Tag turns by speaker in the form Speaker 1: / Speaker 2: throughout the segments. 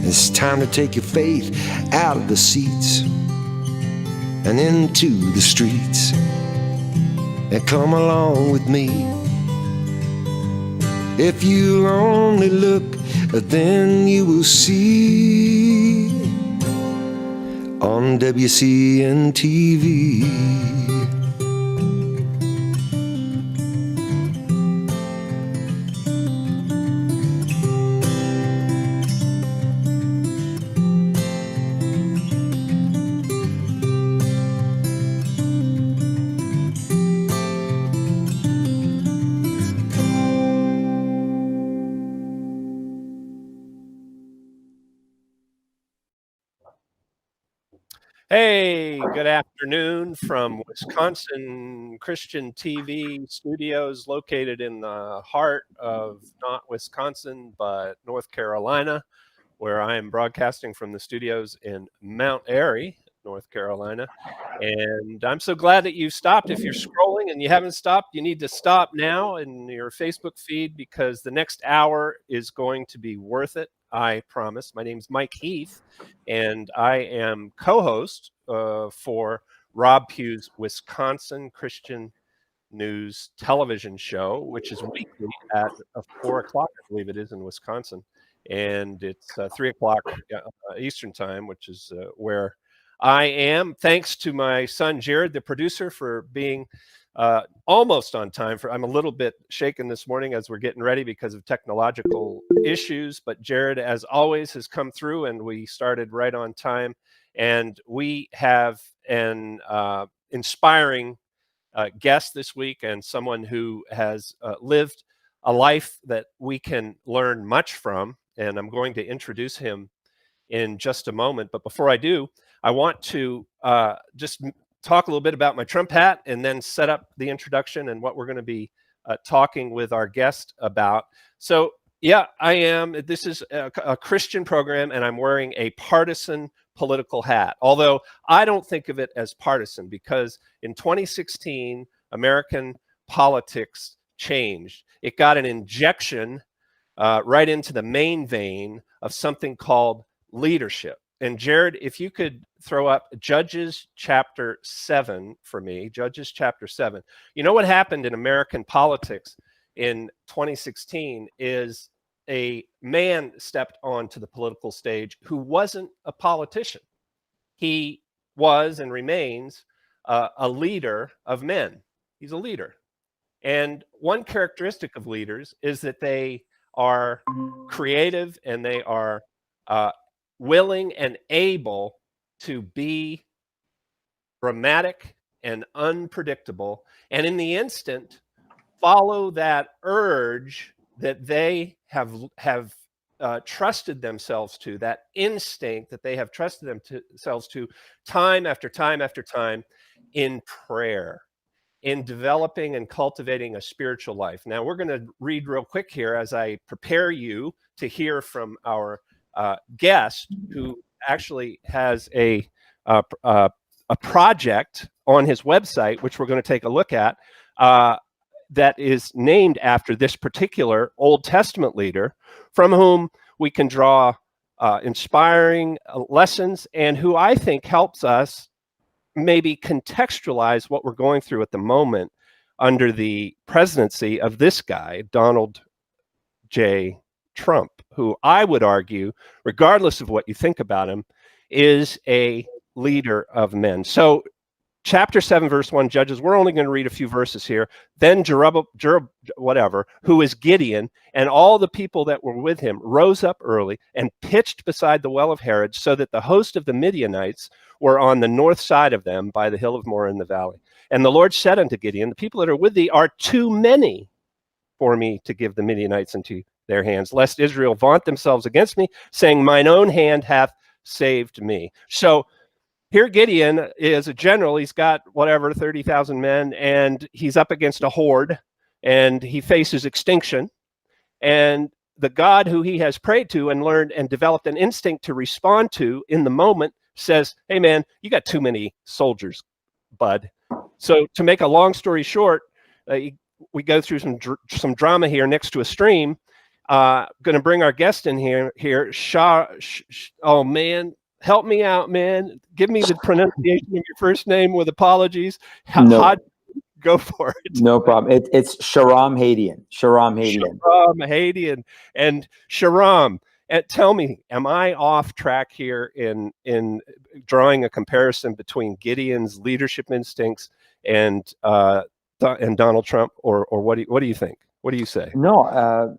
Speaker 1: It's time to take your faith out of the seats and into the streets, and come along with me. If you only look, then you will see on WCN-TV.
Speaker 2: Hey, good afternoon from Wisconsin Christian TV studios located in the heart of not Wisconsin, but North Carolina, where I am broadcasting from the studios in Mount Airy, North Carolina. And I'm so glad that you stopped. If you're scrolling and you haven't stopped, you need to stop now in your Facebook feed, because the next hour is going to be worth it. I promise. My name's Mike Heath, and I am co-host for Rob Pugh's Wisconsin Christian News television show, which is weekly at 4 o'clock, I believe it is in Wisconsin. And it's 3 o'clock Eastern time, which is where I am. Thanks to my son, Jared, the producer, for being almost on time. I'm a little bit shaken this morning as we're getting ready because of technological issues, but Jared, as always, has come through and we started right on time. And we have an inspiring guest this week, and someone who has lived a life that we can learn much from. And I'm going to introduce him in just a moment. But before I do, I want to just talk a little bit about my Trump hat and then set up the introduction and what we're going to be talking with our guest about. So yeah, I am. This is a Christian program, and I'm wearing a partisan political hat. Although I don't think of it as partisan, because in 2016, American politics changed. It got an injection right into the main vein of something called leadership. And Jared, if you could throw up Judges chapter 7 for me, Judges chapter 7. You know what happened in American politics in 2016 is a man stepped onto the political stage who wasn't a politician. He was and remains a leader of men. He's a leader. And one characteristic of leaders is that they are creative and they are willing and able to be dramatic and unpredictable, and in the instant follow that urge that they have trusted themselves to, that instinct that they have trusted themselves to time after time after time, in prayer, in developing and cultivating a spiritual life. Now, we're going to read real quick here as I prepare you to hear from our guest, who actually has a project on his website, which we're going to take a look at, that is named after this particular Old Testament leader, from whom we can draw inspiring lessons, and who I think helps us maybe contextualize what we're going through at the moment under the presidency of this guy, Donald J. Trump, who I would argue, regardless of what you think about him, is a leader of men. So chapter 7, verse 1, Judges, we're only going to read a few verses here. Then who is Gideon, and all the people that were with him rose up early and pitched beside the well of Harod, so that the host of the Midianites were on the north side of them by the hill of Moreh in the valley. And the Lord said unto Gideon, the people that are with thee are too many for me to give the Midianites into their hands, lest Israel vaunt themselves against me, saying, mine own hand hath saved me. So here Gideon is a general. He's got 30,000 men, and he's up against a horde, and he faces extinction. And the God who he has prayed to and learned and developed an instinct to respond to in the moment says, hey man, you got too many soldiers, bud. So to make a long story short, we go through some drama here next to a stream. Going to bring our guest in here. Oh man, help me out, man. Give me the pronunciation of your first name with apologies.
Speaker 3: No,
Speaker 2: Go for it.
Speaker 3: no problem. It's Shahram Hadian. Shahram Hadian.
Speaker 2: Shahram Hadian. And Shahram, tell me, am I off track here in drawing a comparison between Gideon's leadership instincts and Donald Trump, or what do you think? What do you say?
Speaker 3: No,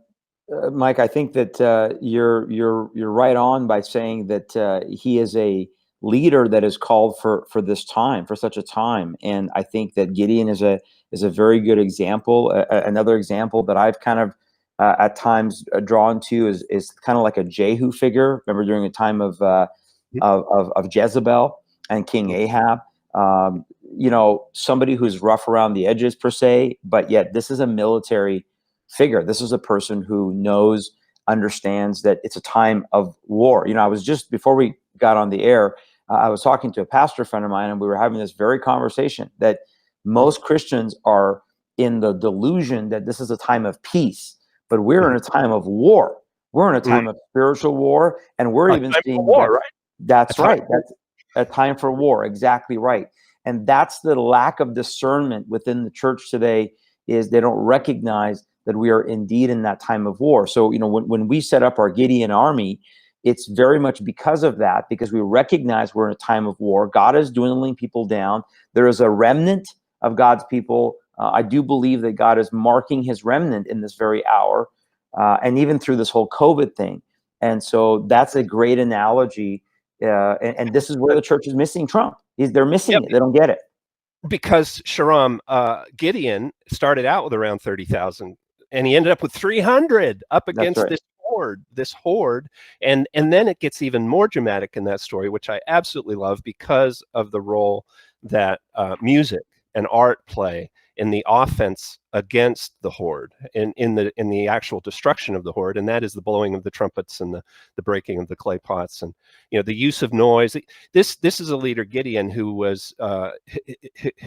Speaker 3: Mike, I think that you're right on by saying that he is a leader that is called for this time, for such a time. And I think that Gideon is a very good example. Another example that I've kind of at times drawn to is kind of like a Jehu figure. Remember during the time of Jezebel and King Ahab. Somebody who's rough around the edges per se, but yet this is a military figure. This is a person who knows, understands that it's a time of war. I was just, before we got on the air, I was talking to a pastor friend of mine, and we were having this very conversation that most Christians are in the delusion that this is a time of peace, but we're in a time of war. We're in a time of spiritual war, and we're even seeing
Speaker 2: war, right?
Speaker 3: That's right. That's a time for war. Exactly right. And that's the lack of discernment within the church today, is they don't recognize that we are indeed in that time of war. So, when we set up our Gideon army, it's very much because of that, because we recognize we're in a time of war. God is dwindling people down. There is a remnant of God's people. I do believe that God is marking his remnant in this very hour, and even through this whole COVID thing. And so that's a great analogy. And this is where the church is missing Trump. They're missing it. They don't get it.
Speaker 2: Because Shahram, Gideon started out with around 30,000, and he ended up with 300 up against this horde. And then it gets even more dramatic in that story, which I absolutely love, because of the role that music and art play in the offense against the horde, in the actual destruction of the horde, and that is the blowing of the trumpets and the breaking of the clay pots, and the use of noise. This is a leader, Gideon, who was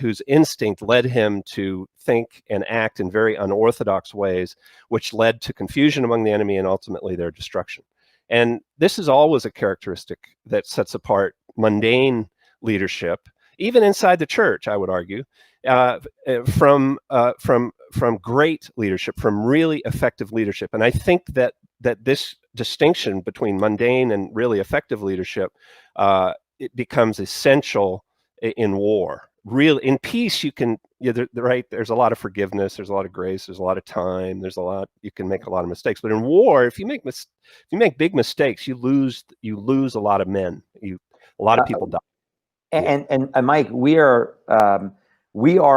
Speaker 2: whose instinct led him to think and act in very unorthodox ways, which led to confusion among the enemy and ultimately their destruction. And this is always a characteristic that sets apart mundane leadership, even inside the church, I would argue, from great leadership, from really effective leadership. And I think that this distinction between mundane and really effective leadership, it becomes essential in war. In peace, you can, right, there's a lot of forgiveness, there's a lot of grace, there's a lot of time, you can make a lot of mistakes. But in war, if you make big mistakes, you lose a lot of men. A lot of people die.
Speaker 3: And Mike, we are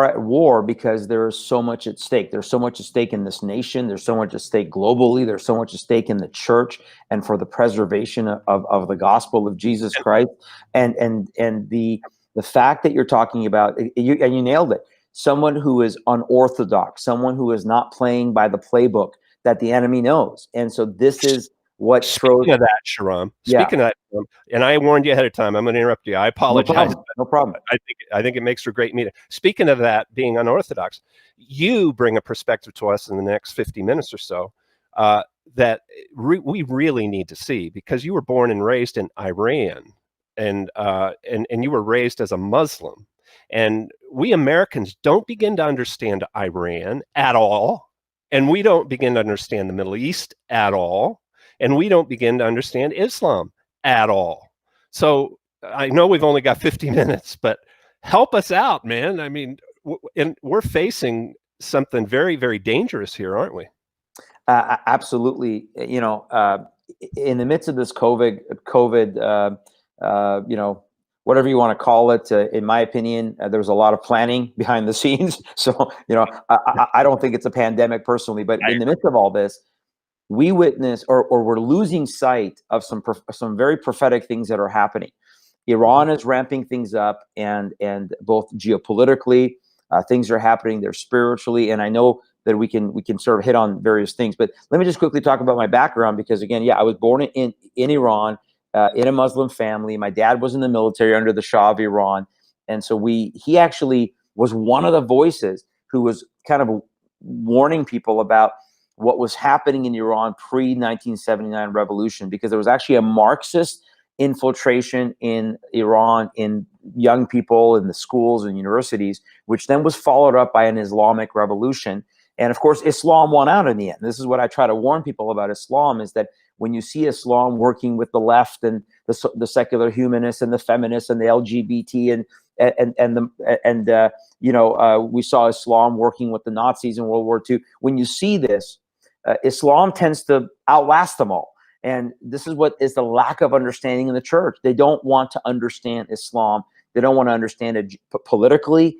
Speaker 3: at war because there is so much at stake. There's so much at stake in this nation. There's so much at stake globally. There's so much at stake in the church and for the preservation of the gospel of Jesus Christ. And the fact that you're talking about, and you nailed it, someone who is unorthodox, someone who is not playing by the playbook that the enemy knows. And so this is what
Speaker 2: Speaking of that, Shahram. Speaking of that, and I warned you ahead of time. I'm going to interrupt you. I apologize.
Speaker 3: No problem.
Speaker 2: I think it makes for a great meeting. Speaking of that, being unorthodox, you bring a perspective to us in the next 50 minutes or so that we really need to see, because you were born and raised in Iran, and you were raised as a Muslim, and we Americans don't begin to understand Iran at all, and we don't begin to understand the Middle East at all. And we don't begin to understand Islam at all. So I know we've only got 50 minutes, but help us out, man. I mean, and we're facing something very, very dangerous here, aren't we?
Speaker 3: Absolutely. In the midst of this COVID, whatever you want to call it, in my opinion, there was a lot of planning behind the scenes. So, I don't think it's a pandemic personally, but in the midst of all this, we witness, or we're losing sight of some very prophetic things that are happening. Iran is ramping things up, and both geopolitically, things are happening there spiritually. And I know that we can sort of hit on various things, but let me just quickly talk about my background, because again, I was born in Iran, in a Muslim family. My dad was in the military under the Shah of Iran. And so he actually was one of the voices who was kind of warning people about what was happening in Iran pre-1979 revolution, because there was actually a Marxist infiltration in Iran in young people in the schools and universities, which then was followed up by an Islamic revolution. And of course, Islam won out in the end. This is what I try to warn people about Islam, is that when you see Islam working with the left and the secular humanists and the feminists and the LGBT we saw Islam working with the Nazis in World War II. When you see this, Islam tends to outlast them all. And this is what is the lack of understanding in the church. They don't want to understand Islam. They don't want to understand it politically,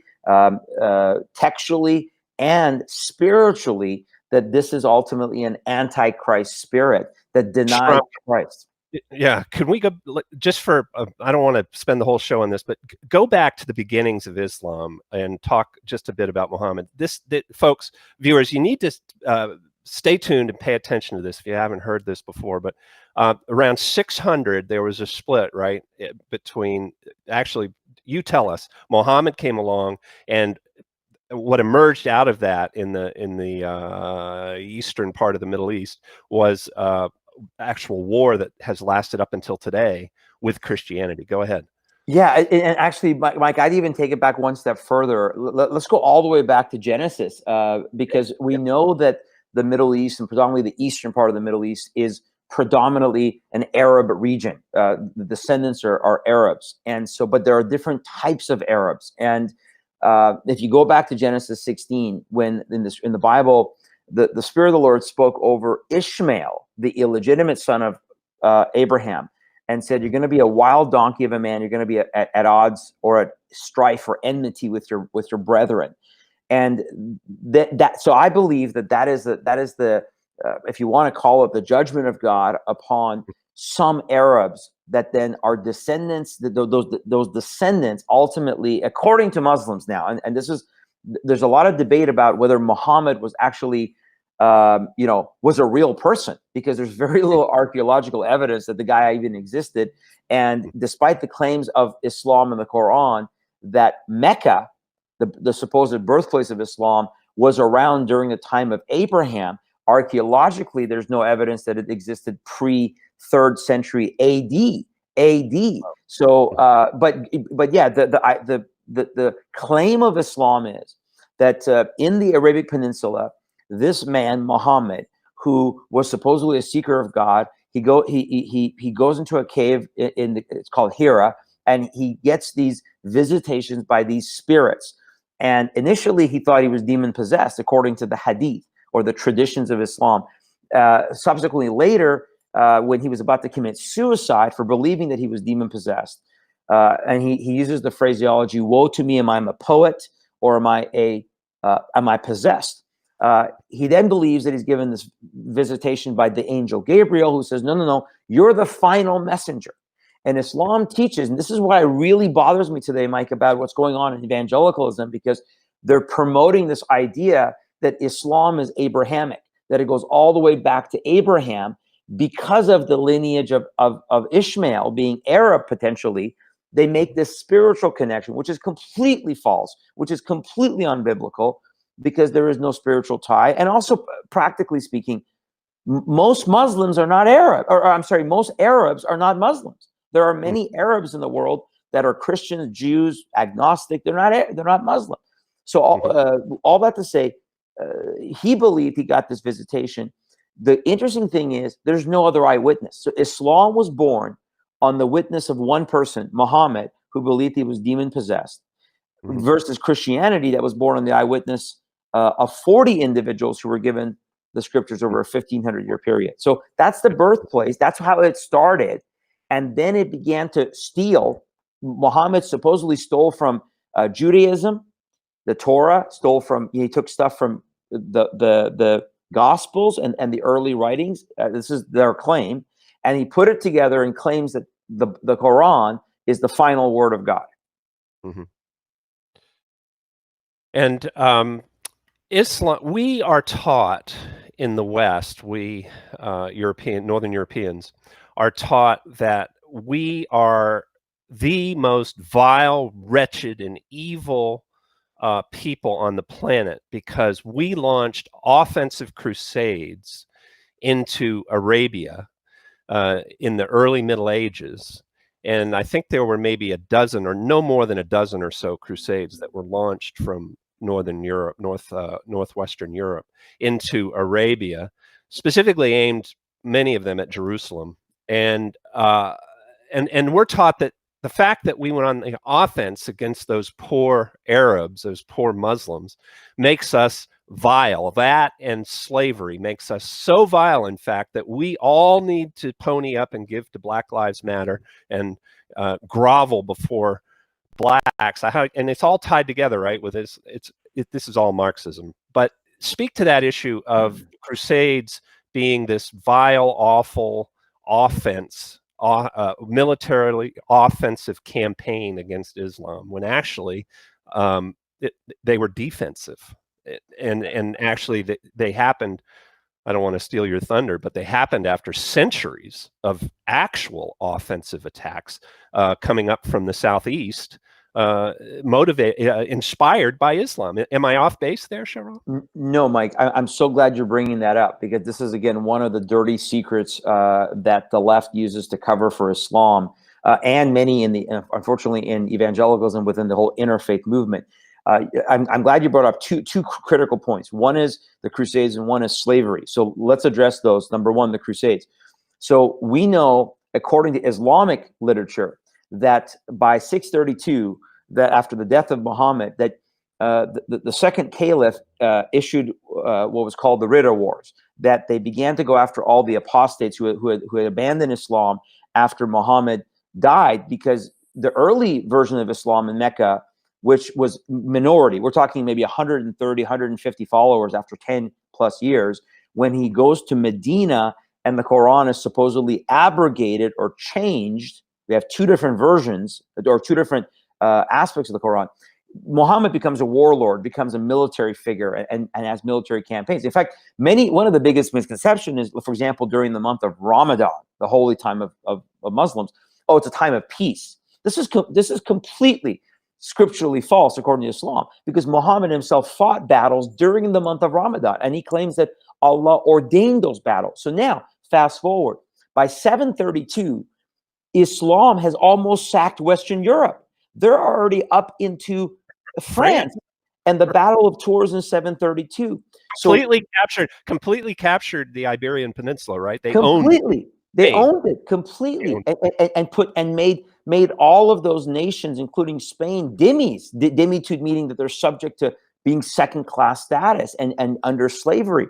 Speaker 3: textually, and spiritually, that this is ultimately an antichrist spirit that denies Christ.
Speaker 2: Yeah, can we go just for? I don't want to spend the whole show on this, but go back to the beginnings of Islam and talk just a bit about Muhammad. Folks, viewers, you need to stay tuned and pay attention to this if you haven't heard this before. But around 600, there was a split, right, between. Actually, you tell us. Muhammad came along, and what emerged out of that in the eastern part of the Middle East was actual war that has lasted up until today with Christianity. Go ahead.
Speaker 3: Yeah, and actually, Mike, I'd even take it back one step further. Let's go all the way back to Genesis, because we know that the Middle East, and predominantly the eastern part of the Middle East, is predominantly an Arab region. The descendants are Arabs, and so, but there are different types of Arabs. And if you go back to Genesis 16, when in the Bible, the Spirit of the Lord spoke over Ishmael, the illegitimate son of Abraham, and said, "You're going to be a wild donkey of a man. You're going to be at odds or at strife or enmity with your brethren." And so I believe that is the if you want to call it, the judgment of God upon some Arabs that then are descendants. Those descendants ultimately, according to Muslims now, and there's a lot of debate about whether Muhammad was actually was a real person, because there's very little archaeological evidence that the guy even existed. And despite the claims of Islam in the Quran that Mecca, the supposed birthplace of Islam, was around during the time of Abraham, archaeologically there's no evidence that it existed pre-3rd century AD. So, but yeah, the claim of Islam is that in the Arabic Peninsula, this man Muhammad, who was supposedly a seeker of God, he goes into a cave it's called Hira, and he gets these visitations by these spirits. And initially, he thought he was demon possessed, according to the Hadith or the traditions of Islam. Subsequently, later, when he was about to commit suicide for believing that he was demon possessed, and he uses the phraseology, "Woe to me! Am I a poet, or am I possessed?" He then believes that he's given this visitation by the angel Gabriel, who says, no, you're the final messenger. And Islam teaches, and this is what really bothers me today, Mike, about what's going on in evangelicalism, because they're promoting this idea that Islam is Abrahamic, that it goes all the way back to Abraham because of the lineage of Ishmael being Arab potentially. They make this spiritual connection, which is completely false, which is completely unbiblical, because there is no spiritual tie. And also, practically speaking, most Muslims are not Arab, most Arabs are not Muslims. There are many Arabs in the world that are Christians, Jews, agnostic. They're not Muslim. So all that to say, he believed he got this visitation. The interesting thing is, there's no other eyewitness. So Islam was born on the witness of one person, Muhammad, who believed he was demon possessed, versus Christianity that was born on the eyewitness of 40 individuals who were given the scriptures over a 1,500-year period. So that's the birthplace. That's how it started. And then it began to steal. Muhammad supposedly stole from Judaism, the Torah, he took stuff from the Gospels and the early writings. This is their claim. And he put it together and claims that the Quran is the final word of God.
Speaker 2: Mm-hmm. And Islam, we are taught in the West, we Northern Europeans are taught that we are the most vile, wretched, and evil people on the planet, because we launched offensive crusades into Arabia in the early Middle Ages. And I think there were maybe a dozen or no more than a dozen or so crusades that were launched from Northern Europe, Northwestern Europe into Arabia, specifically aimed, many of them, at Jerusalem. And we're taught that the fact that we went on the offense against those poor Arabs, those poor Muslims, makes us vile. That and slavery makes us so vile, in fact, that we all need to pony up and give to Black Lives Matter and grovel before blacks. And it's all tied together, right? With this, this is all Marxism. But speak to that issue of crusades being this vile, awful offense, militarily offensive campaign against Islam, when actually they were defensive. And actually they happened, I don't want to steal your thunder, but they happened after centuries of actual offensive attacks coming up from the southeast, inspired by Islam. Am I off base there, Shahram?
Speaker 3: No, Mike, I'm so glad you're bringing that up, because this is, again, one of the dirty secrets that the left uses to cover for Islam, and many unfortunately, in evangelicalism within the whole interfaith movement. I'm glad you brought up two critical points. One is the Crusades and one is slavery. So let's address those. Number one, the Crusades. So we know, according to Islamic literature, that by 632, that after the death of Muhammad, that the second caliph issued what was called the Ridda Wars, that they began to go after all the apostates who had abandoned Islam after Muhammad died, because the early version of Islam in Mecca, which was minority, we're talking maybe 130, 150 followers after 10 plus years, when he goes to Medina and the Quran is supposedly abrogated or changed. We have two different versions, or two different aspects of the Quran. Muhammad becomes a warlord, becomes a military figure, and has military campaigns. In fact, one of the biggest misconceptions is, for example, during the month of Ramadan, the holy time of Muslims, it's a time of peace. This is completely scripturally false according to Islam, because Muhammad himself fought battles during the month of Ramadan, and he claims that Allah ordained those battles. So now, fast forward, by 732, Islam has almost sacked Western Europe. They're already up into France, and the Battle of Tours in 732.
Speaker 2: Completely captured the Iberian Peninsula, right? They
Speaker 3: completely owned it completely, and made all of those nations, including Spain, dhimmis, dhimmitude, meaning that they're subject to being second-class status and under slavery.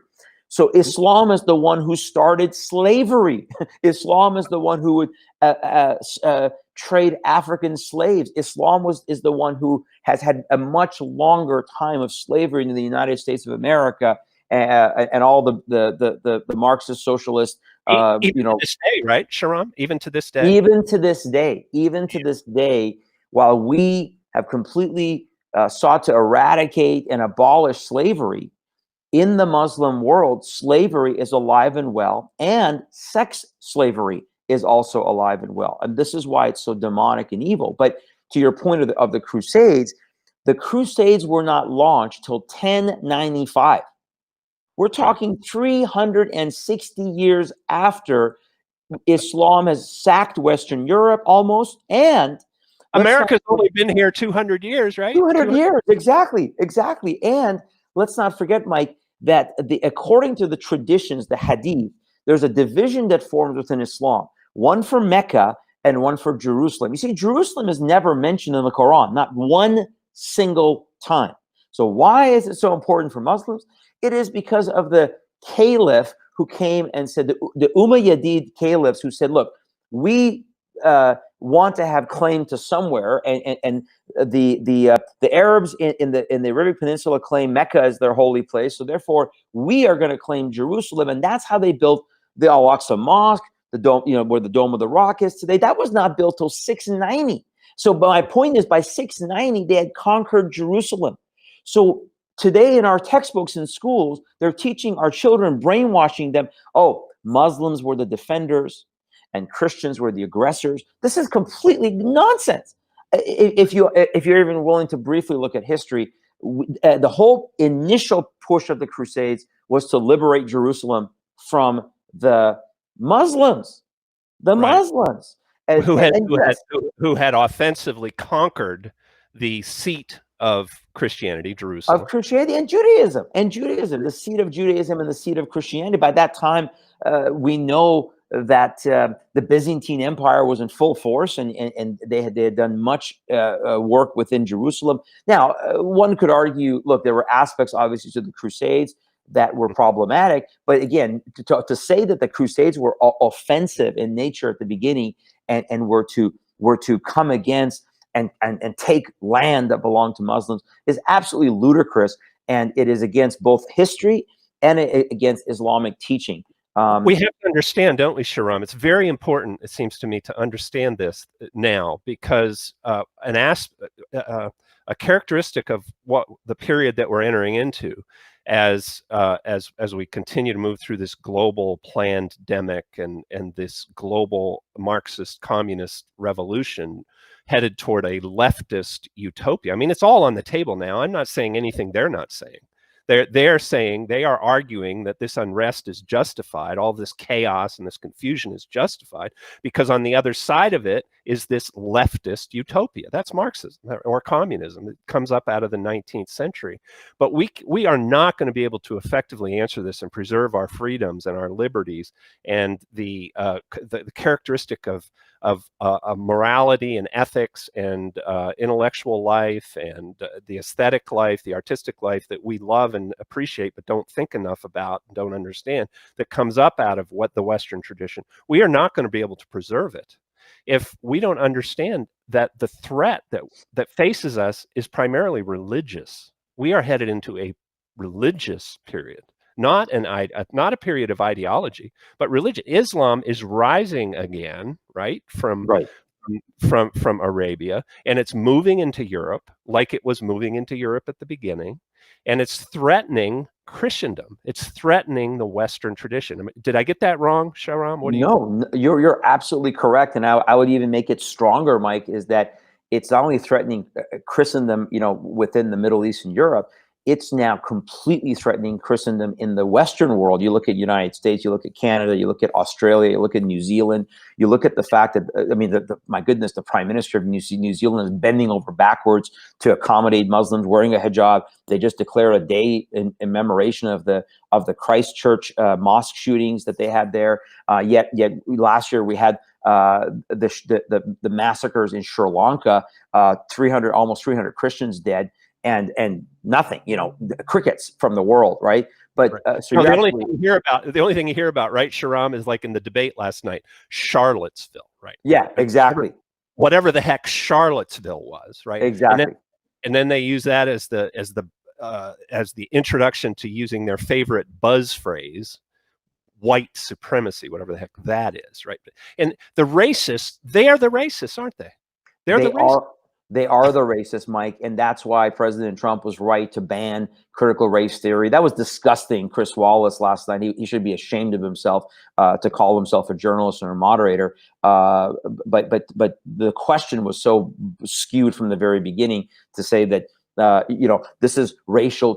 Speaker 3: So Islam is the one who started slavery. Islam is the one who would trade African slaves. Islam is the one who has had a much longer time of slavery in the United States of America, and all the Marxist socialist.
Speaker 2: Even to this day, right, Shahram? Even to this day.
Speaker 3: Even to this day, while we have completely sought to eradicate and abolish slavery, in the Muslim world, slavery is alive and well, and sex slavery is also alive and well. And this is why it's so demonic and evil. But to your point of the Crusades were not launched till 1095. We're talking 360 years after Islam has sacked Western Europe almost, and
Speaker 2: America's only been here 200 years, right?
Speaker 3: 200 years, exactly. And let's not forget, Mike, that according to the traditions, the Hadith, there's a division that forms within Islam, one for Mecca and one for Jerusalem. You see, Jerusalem is never mentioned in the Quran, not one single time. So why is it so important for Muslims? It is because of the caliph who came and said, the Umayyad caliphs who said, look, we want to have claim to somewhere, and the Arabs in the Arabic Peninsula claim Mecca as their holy place, so therefore we are going to claim Jerusalem, and that's how they built the Al-Aqsa Mosque, the dome, where the Dome of the Rock is today. That was not built till 690. So my point is, by 690 they had conquered Jerusalem. So today in our textbooks in schools, they're teaching our children, brainwashing them, Muslims were the defenders and Christians were the aggressors. This is completely nonsense. If you're even willing to briefly look at history, The whole initial push of the Crusades was to liberate Jerusalem from the Muslims. The Muslims.
Speaker 2: Who had offensively conquered the seat of Christianity, Jerusalem.
Speaker 3: Of Christianity and Judaism, the seat of Judaism and the seat of Christianity. By that time, we know that the Byzantine Empire was in full force, and they had done much work within Jerusalem. Now, one could argue, look, there were aspects, obviously, to the Crusades that were problematic. But again, to say that the Crusades were offensive in nature at the beginning and were to come against and take land that belonged to Muslims is absolutely ludicrous, and it is against both history and against Islamic teaching.
Speaker 2: We have to understand, don't we, Shahram? It's very important, it seems to me, to understand this now, because a characteristic of what the period that we're entering into, as we continue to move through this global pandemic and this global Marxist communist revolution headed toward a leftist utopia. I mean, it's all on the table now. I'm not saying anything they're not saying. They're saying, they are arguing that this unrest is justified, all this chaos and this confusion is justified, because on the other side of it is this leftist utopia. That's Marxism or communism. It comes up out of the 19th century. But we are not going to be able to effectively answer this and preserve our freedoms and our liberties and the characteristic of morality and ethics and intellectual life and the aesthetic life, the artistic life that we love and appreciate but don't think enough about and don't understand, that comes up out of what the Western tradition. We are not going to be able to preserve it if we don't understand that the threat that faces us is primarily religious. We are headed into a religious period. Not a period of ideology, but religion. Islam is rising again, right? From Arabia, and it's moving into Europe like it was moving into Europe at the beginning, and it's threatening Christendom. It's threatening the Western tradition. I mean, did I get that wrong, Shahram? What do you?
Speaker 3: No, you're absolutely correct, and I would even make it stronger, Mike. Is that it's not only threatening Christendom, within the Middle East and Europe. It's now completely threatening Christendom in the Western world. You look at United States, you look at Canada, you look at Australia, you look at New Zealand, you look at the fact that, my goodness, the Prime Minister of New Zealand is bending over backwards to accommodate Muslims wearing a hijab. They just declared a day in commemoration of the Christchurch mosque shootings that they had there. Yet last year we had the massacres in Sri Lanka, almost 300 Christians dead. And nothing, crickets from the world, right? But so
Speaker 2: the only thing you hear about, right, Shahram, is like in the debate last night, Charlottesville, right?
Speaker 3: Yeah, exactly.
Speaker 2: Whatever the heck Charlottesville was, right?
Speaker 3: Exactly.
Speaker 2: And then they use that as the introduction to using their favorite buzz phrase, white supremacy, whatever the heck that is, right? And the racists, they are the racists, aren't they? They are the racists, Mike, and that's why President Trump was right to ban critical race theory. That was disgusting. Chris Wallace last night, he should be ashamed of himself to call himself a journalist or a moderator. But the question was so skewed from the very beginning to say that this is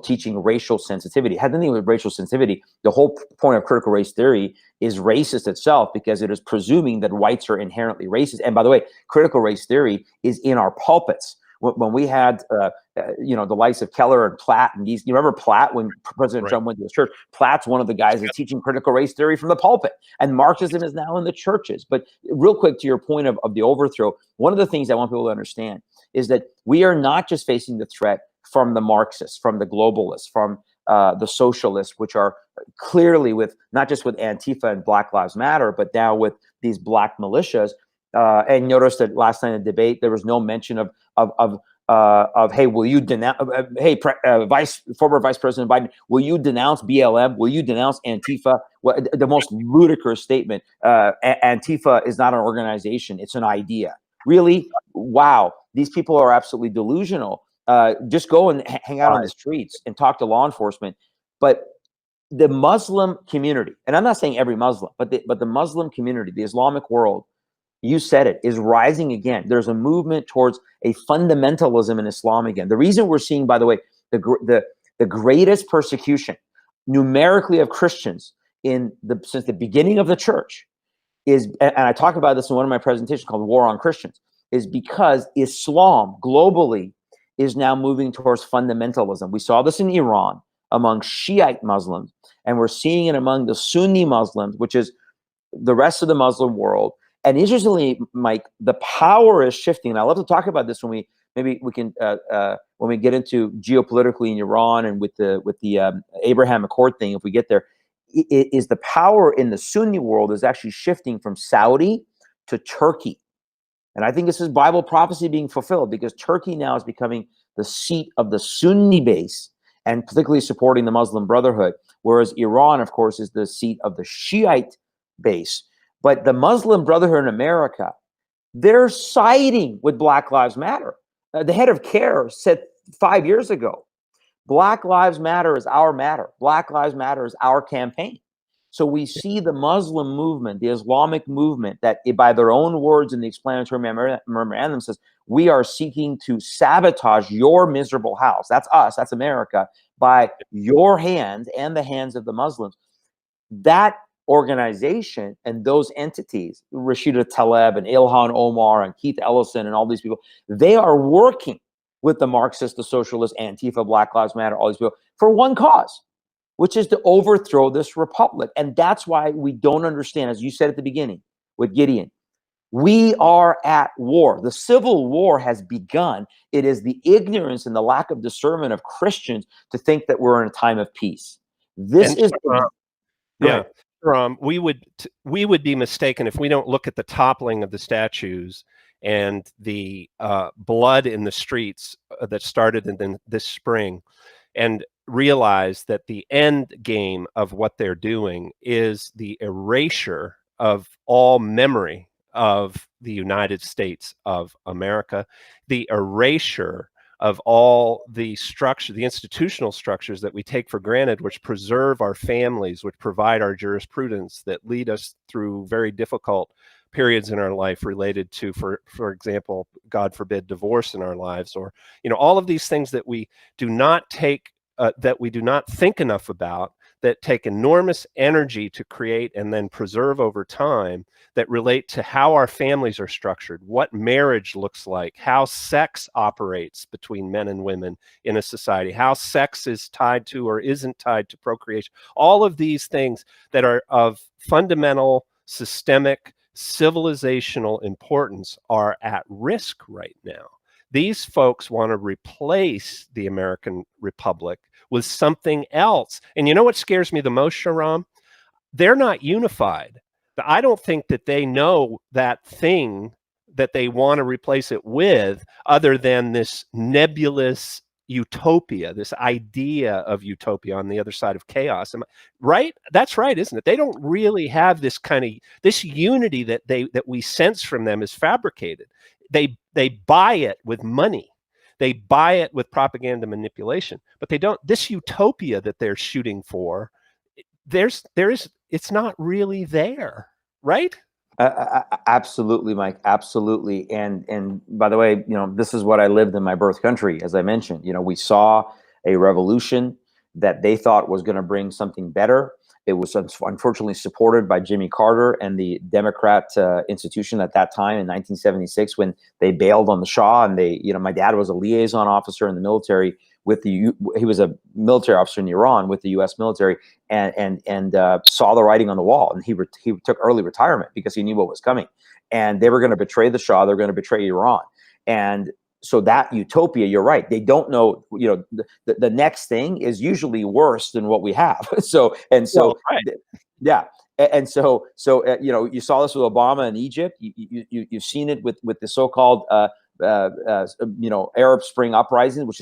Speaker 2: teaching racial sensitivity. It had nothing to do with racial sensitivity. The whole point of critical race theory is racist itself, because it is presuming that whites are inherently racist. And by the way, critical race theory is in our pulpits. When we had, the likes of Keller and Platt and these, you remember Platt when President Trump went to his church? Platt's one of the guys that's teaching critical race theory from the pulpit, and Marxism is now in the churches. But real quick, to your point of the overthrow, one of the things I want people to understand is that we are not just facing the threat from the Marxists, from the globalists, from the socialists, which are clearly not just with Antifa and Black Lives Matter, but now with these black militias. And notice that last night in the debate, there was no mention of hey, will you denounce? Former Vice President Biden, will you denounce BLM? Will you denounce Antifa? Well, the most ludicrous statement: Antifa is not an organization; it's an idea. Really? Wow, these people are absolutely delusional. Just go and hang out on the streets and talk to law enforcement. But the Muslim community, and I'm not saying every Muslim, but the Muslim community, the Islamic world, you said it, is rising again. There's a movement towards a fundamentalism in Islam again. The reason we're seeing, by the way,
Speaker 3: the greatest persecution numerically of Christians since the beginning of the church is, and I talk about this in one of my presentations called War on Christians, is because Islam globally is now moving towards fundamentalism. We saw this in Iran among Shiite Muslims, and we're seeing it among the Sunni Muslims, which is the rest of the Muslim world. And interestingly, Mike, the power is shifting. And I love to talk about this when we can when we get into geopolitically in Iran and with the Abraham Accord thing. If we get there, is the power in the Sunni world is actually shifting from Saudi to Turkey. And I think this is Bible prophecy being fulfilled, because Turkey now is becoming the seat of the Sunni base and particularly supporting the Muslim Brotherhood, whereas Iran, of course, is the seat of the Shiite base. But the Muslim Brotherhood in America, they're siding with Black Lives Matter. The head of CARE said 5 years ago, Black Lives Matter is our matter. Black Lives Matter is our campaign. So we see the Muslim movement, the Islamic movement, that by their own words in the explanatory memorandum says, we are seeking to sabotage your miserable house. That's us, that's America, by your hands and the hands of the Muslims. That organization and those entities, Rashida Tlaib and Ilhan Omar and Heath Ellison and all these people, they are working with the Marxists, the socialists, Antifa, Black Lives Matter, all these people, for one cause, which is to overthrow this republic. And that's why we don't understand, as you said at the beginning with Gideon, we are at war. The civil war has begun. It is the ignorance and the lack of discernment of Christians to think that we're in a time of peace. This is
Speaker 2: yeah. We would be mistaken if we don't look at the toppling of the statues and the blood in the streets that started in this spring, and realize that the end game of what they're doing is the erasure of all memory of the United States of America, the erasure of all the structure, the institutional structures that we take for granted, which preserve our families, which provide our jurisprudence, that lead us through very difficult periods in our life related to, for example, God forbid, divorce in our lives, or, all of these things that we do not take, that we do not think enough about, that take enormous energy to create and then preserve over time, that relate to how our families are structured, what marriage looks like, how sex operates between men and women in a society, how sex is tied to or isn't tied to procreation. All of these things that are of fundamental, systemic, civilizational importance are at risk right now. These folks want to replace the American Republic with something else. And you know what scares me the most, Shahram? They're not unified. I don't think that they know that thing that they want to replace it with, other than this nebulous utopia, this idea of utopia on the other side of chaos. Right? That's right, isn't it? They don't really have this this unity that we sense from them is fabricated. They buy it with money. They buy it with propaganda manipulation, but they don't. This utopia that they're shooting for, it's not really there, right?
Speaker 3: Absolutely, Mike. Absolutely. And by the way, this is what I lived in my birth country. As I mentioned, we saw a revolution that they thought was going to bring something better. It was unfortunately supported by Jimmy Carter and the Democrat institution at that time in 1976, when they bailed on the Shah. And my dad was a liaison officer in the military he was a military officer in Iran with the U.S. military, and saw the writing on the wall. And he took early retirement because he knew what was coming. And they were going to betray the Shah. They're going to betray Iran. And so that utopia, you're right. They don't know, the next thing is usually worse than what we have. Right. Yeah. And so you saw this with Obama in Egypt. You've seen it with the so-called, Arab Spring uprisings, which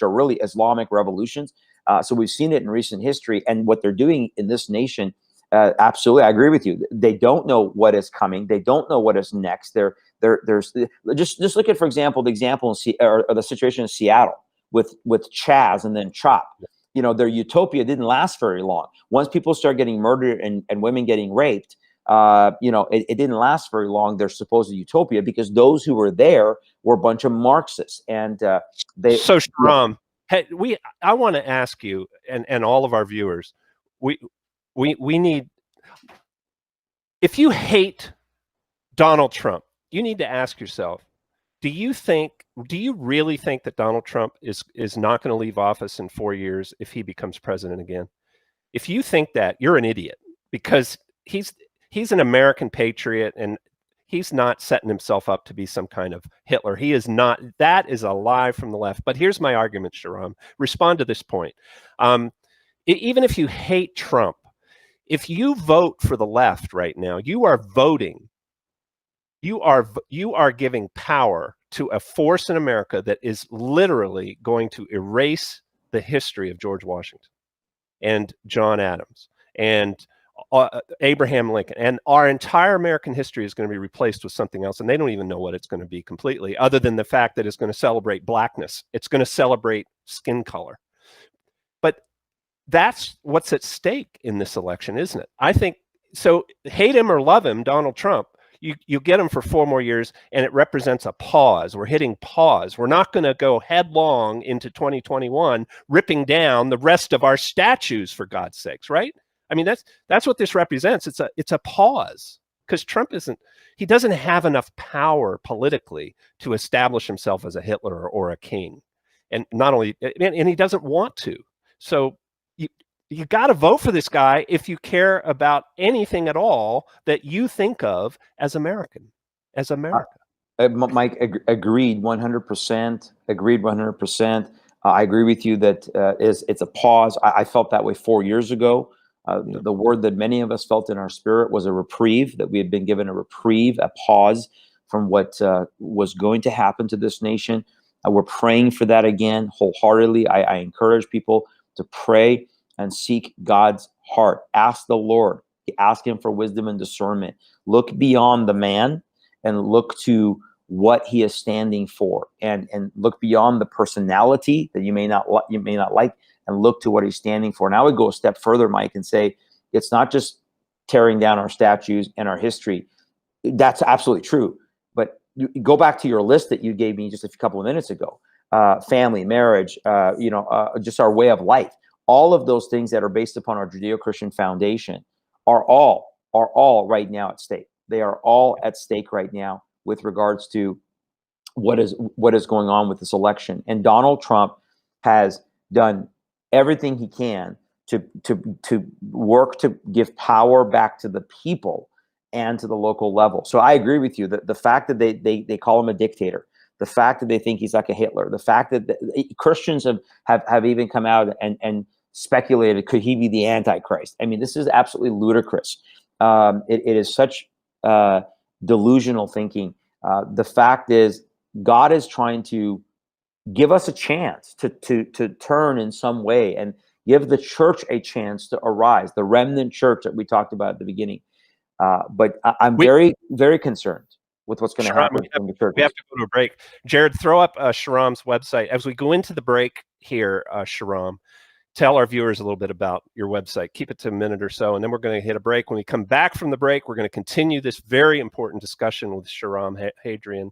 Speaker 3: are really Islamic revolutions. So we've seen it in recent history, and what they're doing in this nation. Absolutely, I agree with you. They don't know what is coming. They don't know what is next. There's just look at, for example, the situation in Seattle with Chaz and then Chop. Their utopia didn't last very long. Once people start getting murdered and women getting raped, it didn't last very long, their supposed utopia, because those who were there were a bunch of Marxists. And
Speaker 2: So, Shahram, Hey, I want to ask you and all of our viewers, we need, if you hate Donald Trump, you need to ask yourself, do you really think that Donald Trump is not going to leave office in 4 years if he becomes president again? If you think that, you're an idiot, because he's an American patriot, and he's not setting himself up to be some kind of Hitler. He is not. That is a lie from the left. But here's my argument, Shahram. Respond to this point. Even if you hate Trump, if you vote for the left right now, you are voting. You are giving power to a force in America that is literally going to erase the history of George Washington and John Adams and Abraham Lincoln, and our entire American history is going to be replaced with something else, and they don't even know what it's going to be completely, other than the fact that it's going to celebrate blackness. It's going to celebrate skin color. But that's what's at stake in this election, isn't it? I think so. Hate him or love him, Donald Trump, you get him for 4 more years, and it represents a pause. We're hitting pause. We're not going to go headlong into 2021, ripping down the rest of our statues, for God's sakes, right? I mean, that's what this represents. It's a pause, because Trump he doesn't have enough power politically to establish himself as a Hitler or a king, and not only, and he doesn't want to. So you got to vote for this guy if you care about anything at all that you think of as American, as America.
Speaker 3: Mike, agreed 100%. Agreed 100%. I agree with you that it's a pause. I felt that way 4 years ago. The word that many of us felt in our spirit was a reprieve, that we had been given a reprieve, a pause from what was going to happen to this nation. We're praying for that again wholeheartedly. I encourage people to pray and seek God's heart. Ask the Lord. Ask him for wisdom and discernment. Look beyond the man and look to what he is standing for, and look beyond the personality that you may not like, and look to what he's standing for. And I would go a step further, Mike, and say it's not just tearing down our statues and our history. That's absolutely true. But you go back to your list that you gave me just a couple of minutes ago. Family, marriage, just our way of life. All of those things that are based upon our Judeo-Christian foundation are all right now at stake. They are all at stake right now with regards to what is going on with this election. And Donald Trump has done everything he can to work to give power back to the people and to the local level. So I agree with you that the fact that they call him a dictator, the fact that they think he's like a Hitler, the fact that Christians have even come out and speculated, could he be the Antichrist? I mean, this is absolutely ludicrous. It is such delusional thinking. The fact is, God is trying to give us a chance to turn in some way and give the church a chance to arise, the remnant church that we talked about at the beginning. But I'm very, very concerned with what's going to happen in the church.
Speaker 2: We have to go to a break. Jared, throw up Shahram's website. As we go into the break here, Shahram, tell our viewers a little bit about your website. Keep it to a minute or so, and then we're going to hit a break. When we come back from the break, we're going to continue this very important discussion with Shahram Hadian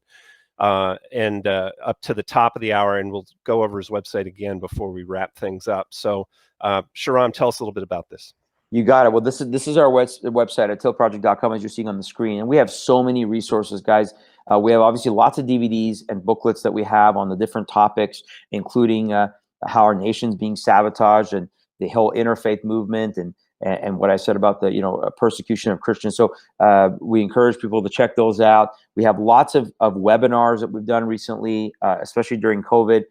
Speaker 2: and up to the top of the hour, and we'll go over his website again before we wrap things up. So, Shahram, tell us a little bit about this.
Speaker 3: You got it. Well, this is our website at tillproject.com, as you're seeing on the screen. And we have so many resources, guys. We have obviously lots of DVDs and booklets that we have on the different topics, including how our nation's being sabotaged and the whole interfaith movement and what I said about the persecution of Christians. So we encourage people to check those out. We have lots of webinars that we've done recently, especially during COVID.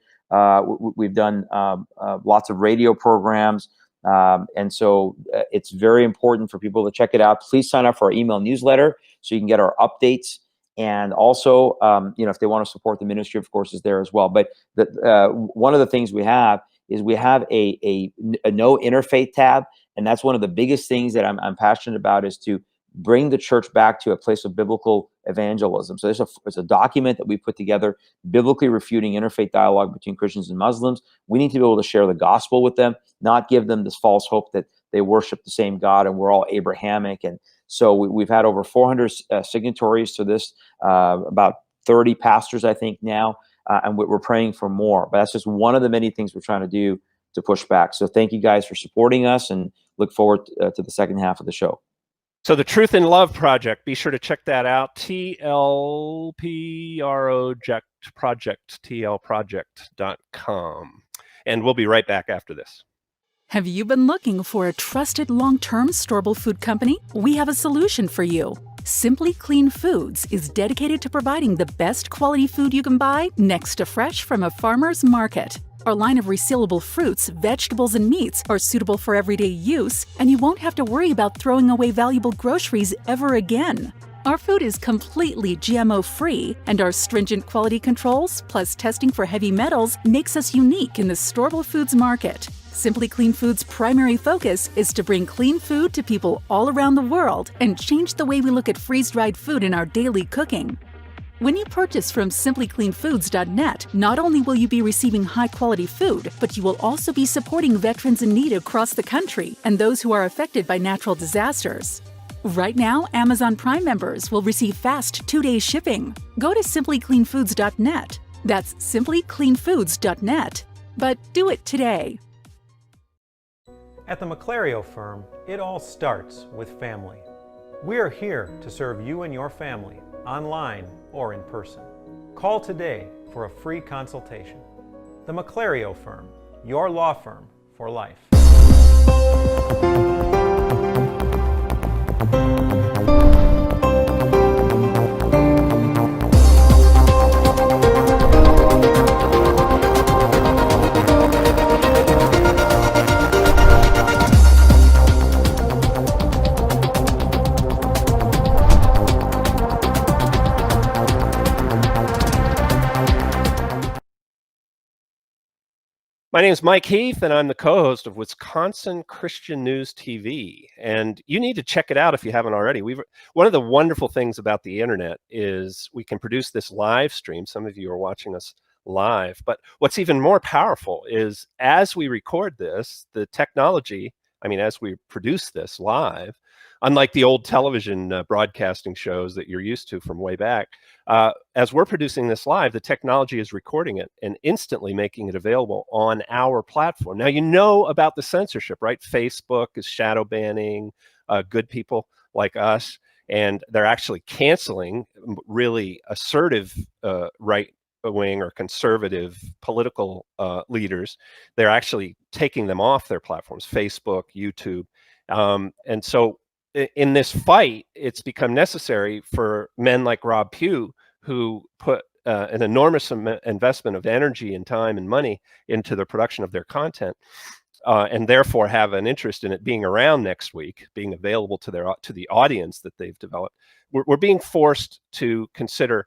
Speaker 3: We've done lots of radio programs. And so it's very important for people to check it out. Please sign up for our email newsletter so you can get our updates. And also, if they want to support the ministry, of course, is there as well. But one of the things we have is we have a no interfaith tab. And that's one of the biggest things that I'm passionate about, is to bring the church back to a place of biblical evangelism. So there's a document that we put together, biblically refuting interfaith dialogue between Christians and Muslims. We need to be able to share the gospel with them, not give them this false hope that they worship the same God and we're all Abrahamic. And so we've had over 400 signatories to this, about 30 pastors, I think now. and we're praying for more. But that's just one of the many things we're trying to do to push back. So thank you guys for supporting us, and look forward to the second half of the show.
Speaker 2: So the Truth in Love Project, be sure to check that out. tlproject.com. And we'll be right back after this.
Speaker 4: Have you been looking for a trusted long-term storable food company? We have a solution for you. Simply Clean Foods is dedicated to providing the best quality food you can buy next to fresh from a farmer's market. Our line of resealable fruits, vegetables, and meats are suitable for everyday use, and you won't have to worry about throwing away valuable groceries ever again. Our food is completely GMO-free, and our stringent quality controls, plus testing for heavy metals, makes us unique in the storable foods market. Simply Clean Foods' primary focus is to bring clean food to people all around the world and change the way we look at freeze-dried food in our daily cooking. When you purchase from simplycleanfoods.net, not only will you be receiving high-quality food, but you will also be supporting veterans in need across the country and those who are affected by natural disasters. Right now, Amazon Prime members will receive fast 2-day shipping. Go to simplycleanfoods.net. That's simplycleanfoods.net. But do it today.
Speaker 5: At the McClario firm, it all starts with family. We are here to serve you and your family, online or in person. Call today for a free consultation. The McClario firm, your law firm for life.
Speaker 2: My name is Mike Heath, and I'm the co-host of Wisconsin Christian News TV. And you need to check it out if you haven't already. One of the wonderful things about the internet is we can produce this live stream. Some of you are watching us live. But what's even more powerful is as we record this, the technology, as we produce this live, unlike the old television broadcasting shows that you're used to from way back, as we're producing this live, the technology is recording it and instantly making it available on our platform. Now, you know about the censorship, right? Facebook is shadow banning good people like us, and they're actually canceling really assertive right-wing or conservative political leaders. They're actually taking them off their platforms, Facebook, YouTube. And so in this fight, it's become necessary for men like Rob Pugh, who put an enormous investment of energy and time and money into the production of their content, and therefore have an interest in it being around next week, being available to the audience that they've developed. We're being forced to consider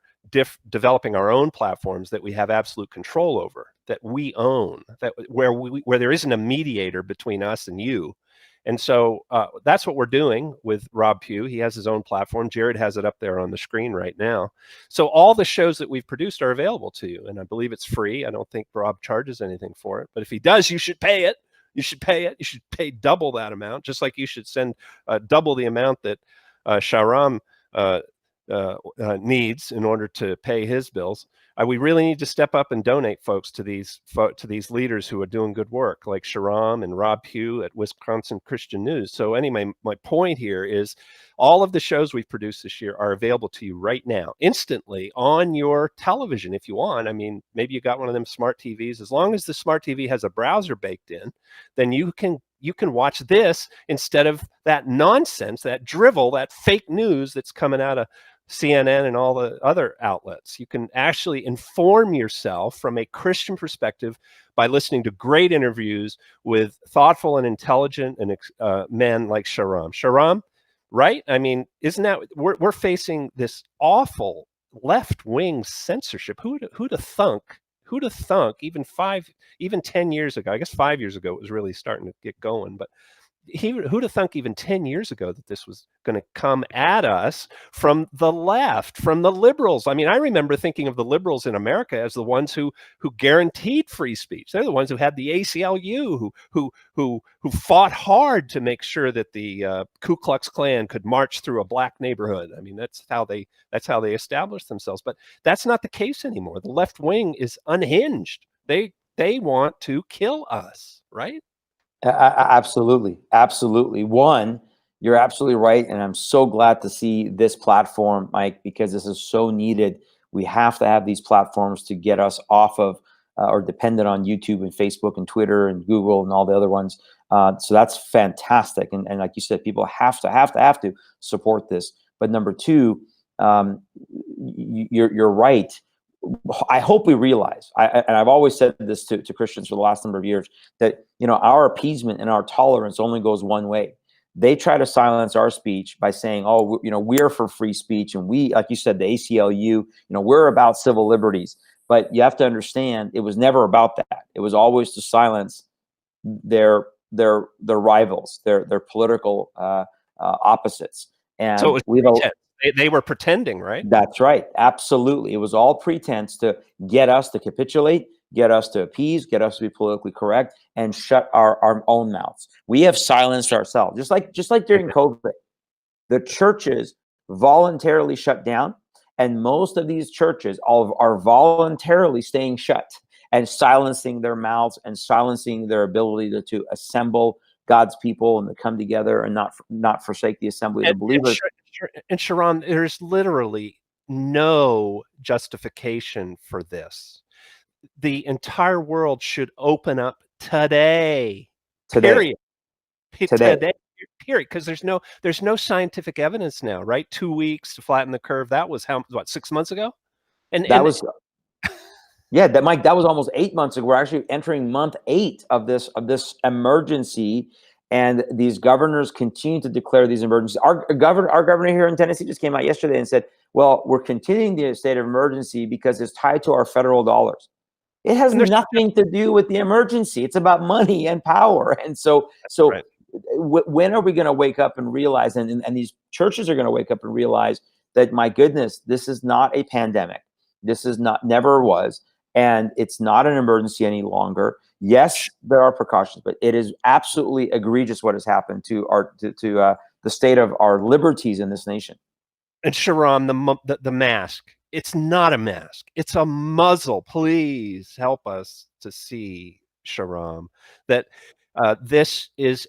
Speaker 2: developing our own platforms that we have absolute control over, that we own, where there isn't a mediator between us and you. And so that's what we're doing with Rob Pugh. He has his own platform. Jared has it up there on the screen right now. So all the shows that we've produced are available to you, and I believe it's free. I don't think Rob charges anything for it, but if he does, you should pay it. You should pay it. You should pay double that amount, just like you should send double the amount that Shahram needs in order to pay his bills. We really need to step up and donate, folks, to these leaders who are doing good work, like Shahram and Rob Pugh at Wisconsin Christian News. So anyway, my point here is all of the shows we've produced this year are available to you right now, instantly on your television if you want. Maybe you got one of them smart TVs. As long as the smart TV has a browser baked in, then you can watch this instead of that nonsense, that drivel, that fake news that's coming out of CNN and all the other outlets. You can actually inform yourself from a Christian perspective by listening to great interviews with thoughtful and intelligent and men like Shahram. Shahram, right? Isn't that we're facing this awful left-wing censorship? Who'd have thunk? Who'd have thunk? Even 10 years ago, I guess 5 years ago, it was really starting to get going. But who'd have thunk even 10 years ago that this was going to come at us from the left, from the liberals? I mean, I remember thinking of the liberals in America as the ones who guaranteed free speech. They're the ones who had the ACLU, who fought hard to make sure that the Ku Klux Klan could march through a black neighborhood. I mean, that's how they established themselves. But that's not the case anymore. The left wing is unhinged. They want to kill us, right?
Speaker 3: Absolutely. Absolutely. One, you're absolutely right. And I'm so glad to see this platform, Mike, because this is so needed. We have to have these platforms to get us off of or dependent on YouTube and Facebook and Twitter and Google and all the other ones. So that's fantastic. And like you said, people have to support this. But number two, you're right. I hope we realize, and I've always said this to Christians for the last number of years, that our appeasement and our tolerance only goes one way. They try to silence our speech by saying, "Oh, we're for free speech, and we, like you said, the ACLU, we're about civil liberties." But you have to understand, it was never about that. It was always to silence their rivals, their political opposites. And
Speaker 2: so it was they were pretending, right?
Speaker 3: That's right. Absolutely. It was all pretense to get us to capitulate, get us to appease, get us to be politically correct, and shut our own mouths. We have silenced ourselves. Just like during COVID, the churches voluntarily shut down, and most of these churches are voluntarily staying shut and silencing their mouths and silencing their ability to assemble God's people and to come together and not forsake the assembly of the believers.
Speaker 2: And Shahram, there's literally no justification for this. The entire world should open up today. Period. Today. Period. Because there's no scientific evidence now, right? 2 weeks to flatten the curve. That was 6 months ago?
Speaker 3: Mike, that was almost 8 months ago. We're actually entering month 8 of this emergency, and these governors continue to declare these emergencies. Our governor here in Tennessee just came out yesterday and said, "Well, we're continuing the state of emergency because it's tied to our federal dollars." It has nothing to do with the emergency. It's about money and power. And so right. When are we going to wake up and realize, and these churches are going to wake up and realize that, my goodness, this is not a pandemic. This is never was. And it's not an emergency any longer. Yes, there are precautions, but it is absolutely egregious what has happened to the state of our liberties in this nation.
Speaker 2: And Shahram, the mask, it's not a mask. It's a muzzle. Please help us to see, Shahram, that this is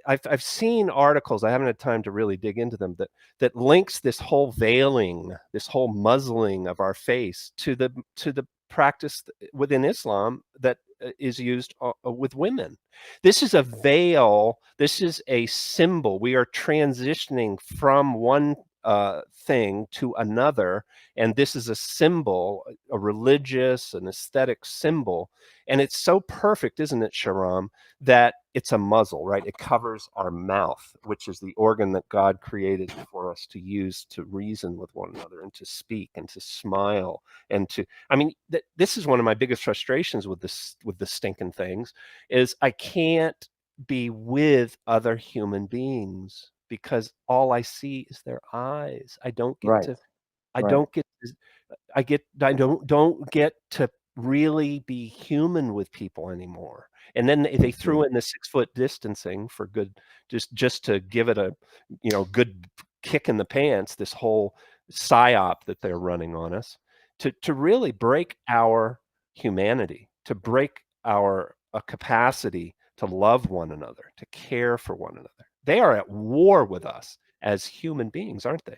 Speaker 2: I've seen articles, I haven't had time to really dig into them, that links this whole veiling, this whole muzzling of our face to the practice within Islam that is used with women. This is a veil. This is a symbol. We are transitioning from one thing to another, and this is a symbol, a religious, an aesthetic symbol, and it's so perfect, isn't it, Shahram, that it's a muzzle, right? It covers our mouth, which is the organ that God created for us to use to reason with one another and to speak and to smile and to, this is one of my biggest frustrations with the stinking things, is I can't be with other human beings because all I see is their eyes. I don't get don't get to really be human with people anymore. And then they threw in the 6 foot distancing for good, just to give it a good kick in the pants, this whole psyop that they're running on us, to really break our humanity, to break our capacity to love one another, to care for one another. They are at war with us as human beings, aren't they?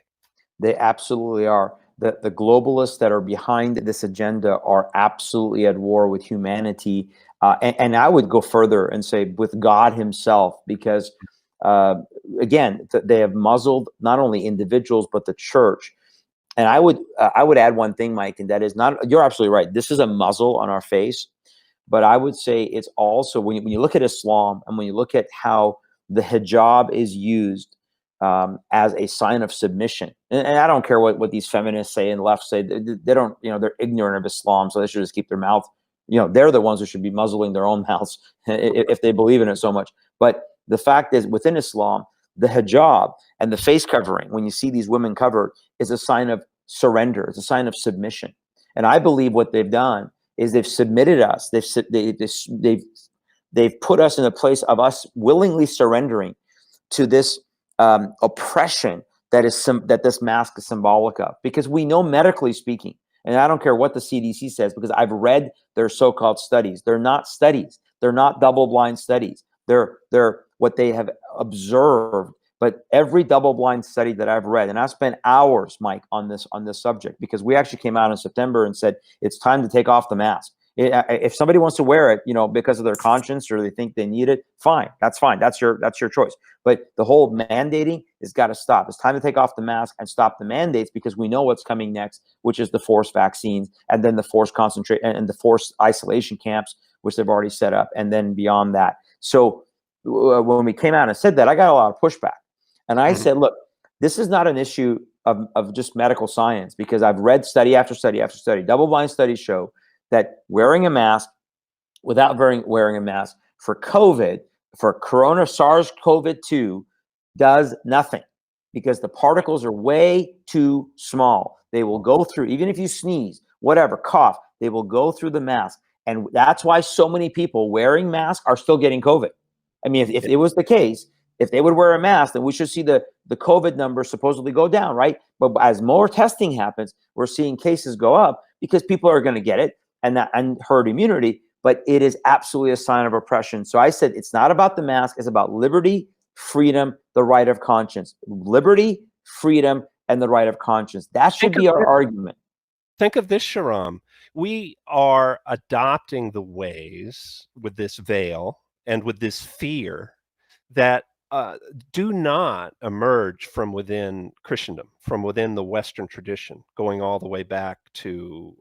Speaker 3: They absolutely are. The globalists that are behind this agenda are absolutely at war with humanity. And I would go further and say with God himself, because again, they have muzzled not only individuals, but the church. And I would add one thing, Mike, and that is you're absolutely right. This is a muzzle on our face, but I would say it's also, when you look at Islam and when you look at how the hijab is used as a sign of submission. And I don't care what these feminists say and left say. They don't, they're ignorant of Islam, so they should just keep their mouth. They're the ones who should be muzzling their own mouths if they believe in it so much. But the fact is, within Islam, the hijab and the face covering, when you see these women covered, is a sign of surrender. It's a sign of submission. And I believe what they've done is they've submitted us. They've put us in a place of us willingly surrendering to this oppression that this mask is symbolic of. Because we know, medically speaking, and I don't care what the CDC says, because I've read their so-called studies. They're not studies. They're not double-blind studies. They're what they have observed. But every double-blind study that I've read, and I spent hours, Mike, on this subject, because we actually came out in September and said it's time to take off the mask. If somebody wants to wear it, because of their conscience or they think they need it, fine. That's fine. That's your choice. But the whole mandating has got to stop. It's time to take off the mask and stop the mandates, because we know what's coming next, which is the forced vaccines, and then the forced concentration and the forced isolation camps, which they've already set up, and then beyond that. So when we came out and said that, I got a lot of pushback. And I said, look, this is not an issue of just medical science, because I've read study after study after study. Double-blind studies show that wearing a mask without wearing a mask for COVID, for Corona SARS-CoV-2, does nothing, because the particles are way too small. They will go through, even if you sneeze, whatever, cough, they will go through the mask. And that's why so many people wearing masks are still getting COVID. I mean, if it was the case, if they would wear a mask, then we should see the COVID numbers supposedly go down, right? But as more testing happens, we're seeing cases go up, because people are going to get it and herd immunity. But it is absolutely a sign of oppression. So I said, it's not about the mask. It's about liberty, freedom, the right of conscience. Liberty, freedom, and the right of conscience. That should be our argument.
Speaker 2: Think of this, Shahram. We are adopting the ways with this veil and with this fear that do not emerge from within Christendom, from within the Western tradition, going all the way back to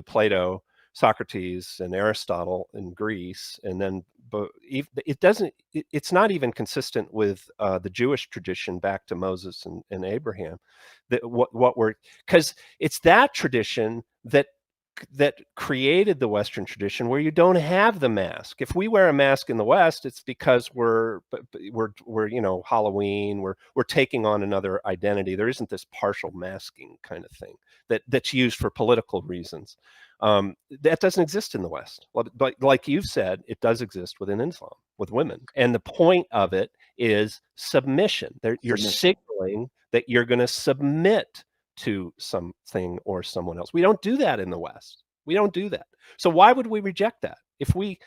Speaker 2: Plato, Socrates, and Aristotle in Greece, and then but it's not even consistent with the Jewish tradition back to Moses and Abraham. Because it's that tradition that created the Western tradition, where you don't have the mask. If we wear a mask in the West, it's because we're Halloween, we're taking on another identity. There isn't this partial masking kind of thing that's used for political reasons. That doesn't exist in the West. But like you've said, it does exist within Islam with women. And the point of it is submission. You're signaling that you're going to submit to something or someone else. We don't do that in the West. We don't do that. So why would we reject that? If we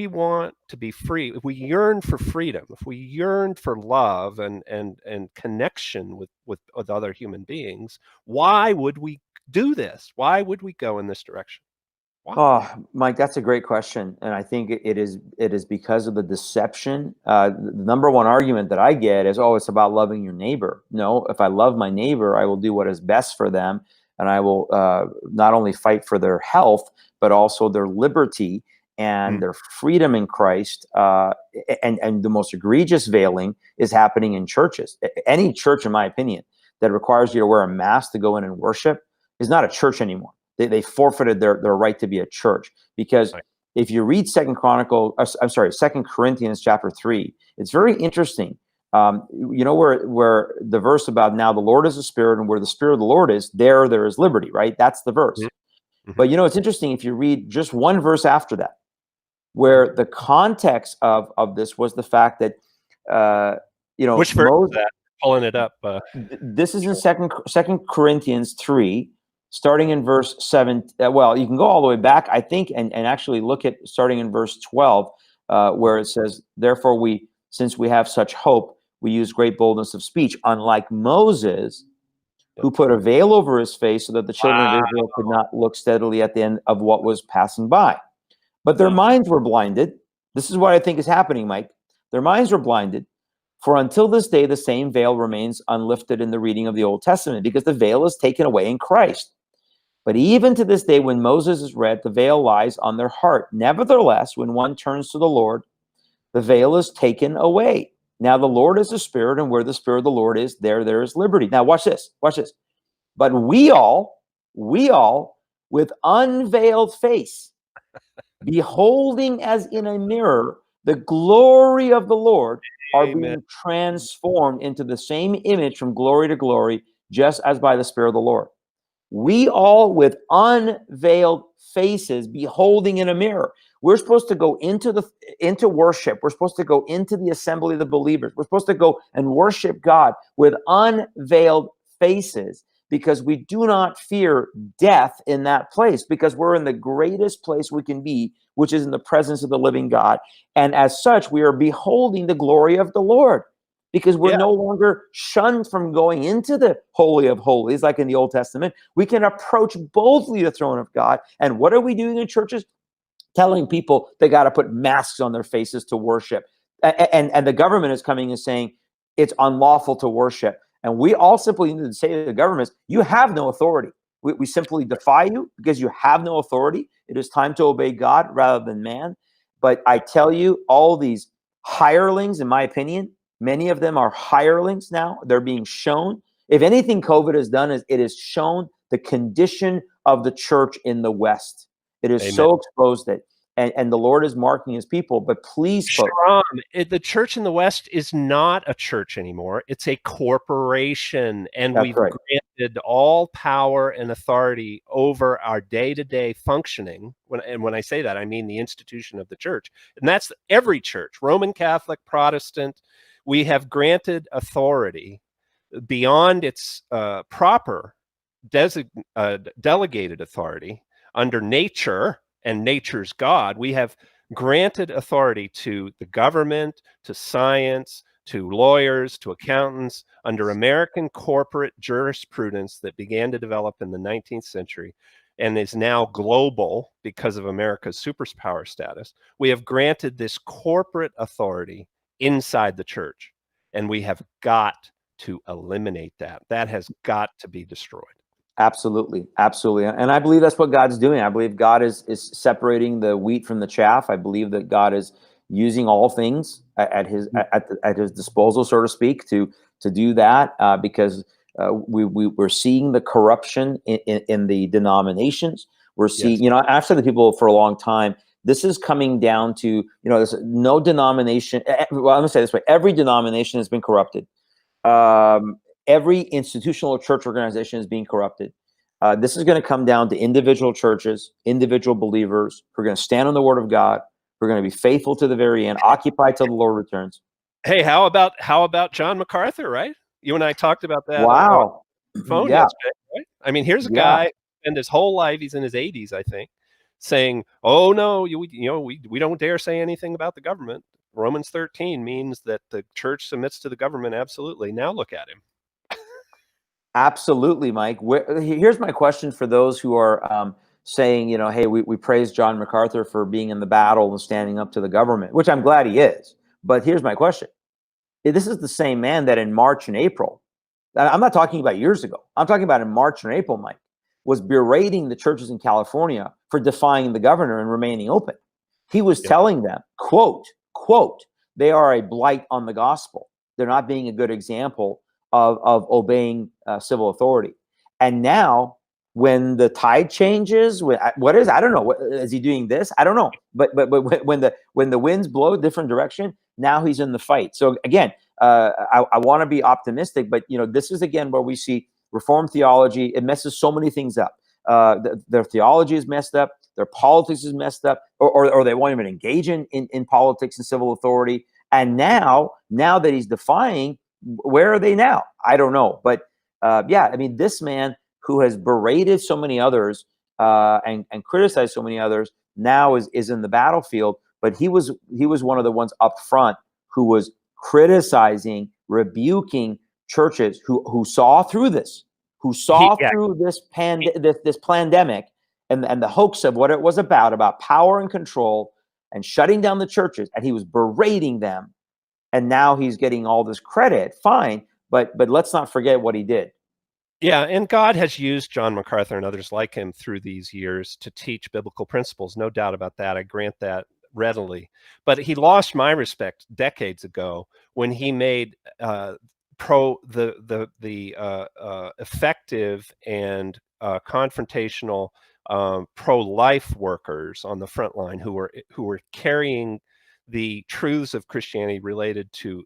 Speaker 2: want to be free, if we yearn for freedom, if we yearn for love and connection with other human beings, why would we do this? Why would we go in this direction? Why?
Speaker 3: Oh, Mike, that's a great question. And I think it is because of the deception. The number one argument that I get is, oh, it's about loving your neighbor. No, if I love my neighbor, I will do what is best for them. And I will not only fight for their health, but also their liberty and their freedom in Christ. And the most egregious veiling is happening in churches. Any church, in my opinion, that requires you to wear a mask to go in and worship is not a church anymore. They forfeited their right to be a church, because if you read 2 Corinthians chapter 3, it's very interesting. Where the verse about now the Lord is a spirit, and where the spirit of the Lord is, there is liberty, right? That's the verse. But it's interesting if you read just one verse after that, where the context of this was the fact that
Speaker 2: which verse is that? Pulling it up.
Speaker 3: This is in 2 Corinthians 3. Starting in verse 7, well, you can go all the way back, I think, and actually look at starting in verse 12, where it says, therefore since we have such hope, we use great boldness of speech, unlike Moses, who put a veil over his face so that the children of Israel could not look steadily at the end of what was passing by. But their minds were blinded. This is what I think is happening, Mike. Their minds were blinded. For until this day, the same veil remains unlifted in the reading of the Old Testament, because the veil is taken away in Christ. But even to this day, when Moses is read, the veil lies on their heart. Nevertheless, when one turns to the Lord, the veil is taken away. Now the Lord is the Spirit, and where the Spirit of the Lord is, there is liberty. Now watch this. But we all, with unveiled face, beholding as in a mirror the glory of the Lord are
Speaker 2: Amen.
Speaker 3: being transformed into the same image from glory to glory, just as by the Spirit of the Lord. We all, with unveiled faces, beholding in a mirror. We're supposed to go into worship. We're supposed to go into the assembly of the believers. We're supposed to go and worship God with unveiled faces, because we do not fear death in that place, because we're in the greatest place we can be, which is in the presence of the living God. And as such, we are beholding the glory of the Lord, because we're
Speaker 2: Yeah.
Speaker 3: no longer shunned from going into the Holy of Holies like in the Old Testament. We can approach boldly the throne of God. And what are we doing in churches? Telling people they got to put masks on their faces to worship. And the government is coming and saying it's unlawful to worship. And we all simply need to say to the government, you have no authority. We simply defy you because you have no authority. It is time to obey God rather than man. But I tell you, all these hirelings, in my opinion, many of them are hirelings now. They're being shown. If anything COVID has done, is it has shown the condition of the church in the West. It has
Speaker 2: Amen.
Speaker 3: so exposed it. And the Lord is marking his people. But please, folks,
Speaker 2: Shahram, the church in the West is not a church anymore. It's a corporation, and
Speaker 3: that's
Speaker 2: we've
Speaker 3: right.
Speaker 2: granted all power and authority over our day-to-day functioning. When I say that, I mean the institution of the church. And that's every church, Roman Catholic, Protestant. We have granted authority beyond its proper delegated authority under nature and nature's God. We have granted authority to the government, to science, to lawyers, to accountants under American corporate jurisprudence that began to develop in the 19th century and is now global because of America's superpower status. We have granted this corporate authority inside the church, and we have got to eliminate that. That has got to be destroyed.
Speaker 3: Absolutely. Absolutely. And I believe that's what God's doing. I believe God is separating the wheat from the chaff. I believe that God is using all things at his disposal, so to speak, to do that, because we're seeing the corruption in the denominations. We're seeing,
Speaker 2: Yes.
Speaker 3: I've said to people for a long time, this is coming down to, there's no denomination. Well, I'm going to say it this way: every denomination has been corrupted. Every institutional church organization is being corrupted. This is going to come down to individual churches, individual believers who are going to stand on the word of God, who are going to be faithful to the very end, occupied till the Lord returns.
Speaker 2: Hey, how about John MacArthur, right? You and I talked about that on
Speaker 3: Wow.
Speaker 2: the phone
Speaker 3: Yeah.
Speaker 2: yesterday, right? I mean, here's a guy, and his whole life, he's in his 80s, I think, saying, "Oh no, we don't dare say anything about the government. Romans 13 means that the church submits to the government absolutely." Now look at him.
Speaker 3: Absolutely, Mike. Here's my question for those who are saying, hey, we praise John MacArthur for being in the battle and standing up to the government, which I'm glad he is. But here's my question. This is the same man that in March and April, I'm not talking about years ago, I'm talking about in March and April, Mike, was berating the churches in California for defying the governor and remaining open. He was telling them, quote, they are a blight on the gospel. They're not being a good example of obeying civil authority. And now, when the tide changes, what is? I don't know. Is he doing this? I don't know. But when the winds blow a different direction, now he's in the fight. So again, I want to be optimistic, but this is again where we see Reformed theology. It messes so many things up. Their theology is messed up. Their politics is messed up, or they won't even engage in politics and civil authority. And now that he's defying, where are they now? I don't know. But this man who has berated so many others and criticized so many others now is in the battlefield. But he was one of the ones up front who was criticizing, rebuking churches who saw through this, through this pandemic and the hoax of what it was about power and control and shutting down the churches. And he was berating them. And now he's getting all this credit. Fine, but let's not forget what he did.
Speaker 2: Yeah, and God has used John MacArthur and others like him through these years to teach biblical principles. No doubt about that. I grant that readily. But he lost my respect decades ago when he made effective and confrontational pro-life workers on the front line who were carrying the truths of Christianity related to